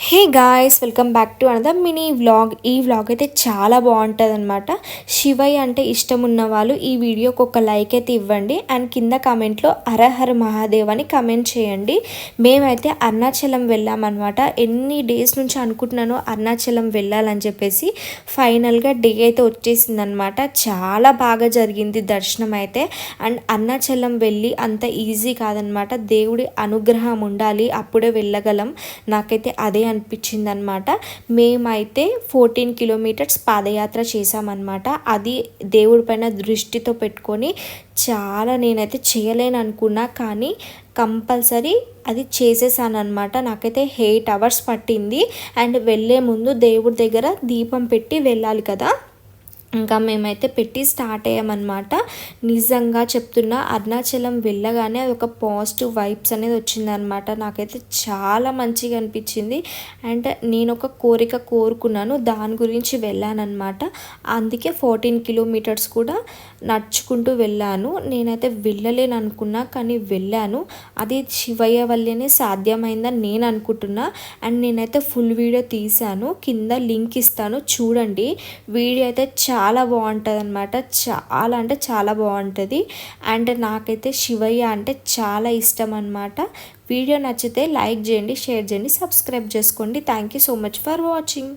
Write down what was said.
Hey guys, welcome back to another mini vlog. ఈ vlog అయితే చాలా బాగుంటుంది అనమాట. శివయ్య అంటే ఇష్టం ఉన్న వాళ్ళు ఈ వీడియోకి ఒక లైక్ అయితే ఇవ్వండి అండ్ కింద కామెంట్లో హర మహాదేవ్ అని కమెంట్ చేయండి. మేమైతే అరుణాచలం వెళ్ళామన్నమాట. ఎన్ని డేస్ నుంచి అనుకుంటున్నాను అరుణాచలం వెళ్ళాలని చెప్పేసి. ఫైనల్గా డే అయితే వచ్చేసిందనమాట. చాలా బాగా జరిగింది దర్శనం అయితే. అండ్ అరుణాచలం వెళ్ళి అంత ఈజీ కాదనమాట. దేవుడి అనుగ్రహం ఉండాలి, అప్పుడే వెళ్ళగలం. నాకైతే అదే అనిపించింది అనమాట. మేమైతే 14 కిలోమీటర్స్ పాదయాత్ర చేసామన్నమాట. అది దేవుడి పైన దృష్టితో పెట్టుకొని చాలా నేనైతే చేయలేను అనుకున్నా, కానీ కంపల్సరీ అది చేసేసాను అనమాట. నాకైతే 8 అవర్స్ పట్టింది. అండ్ వెళ్ళే ముందు దేవుడి దగ్గర దీపం పెట్టి వెళ్ళాలి కదా, ఇంకా మేమైతే పెట్టి స్టార్ట్ అయ్యామన్నమాట. నిజంగా చెప్తున్నా, అరుణాచలం వెళ్ళగానే అది ఒక పాజిటివ్ వైబ్స్ అనేది వచ్చిందనమాట. నాకైతే చాలా మంచిగా అనిపించింది. అండ్ నేను ఒక కోరిక కోరుకున్నాను, దాని గురించి వెళ్ళానమాట. అందుకే 14 కిలోమీటర్స్ కూడా నడుచుకుంటూ వెళ్ళాను. నేనైతే వెళ్ళలేను అనుకున్నా, కానీ వెళ్ళాను. అది శివయ్య వల్లనే సాధ్యమైందని నేను అనుకుంటున్నా. అండ్ నేనైతే ఫుల్ వీడియో తీశాను, కింద లింక్ ఇస్తాను చూడండి. వీడియో అయితే చాలా బాగుంటుంది అనమాట. చాలా అంటే చాలా బాగుంటుంది. అండ్ నాకైతే శివయ్య అంటే చాలా ఇష్టం అనమాట. వీడియో నచ్చితే లైక్ చేయండి, షేర్ చేయండి, సబ్స్క్రైబ్ చేసుకోండి. Thank you so much for watching.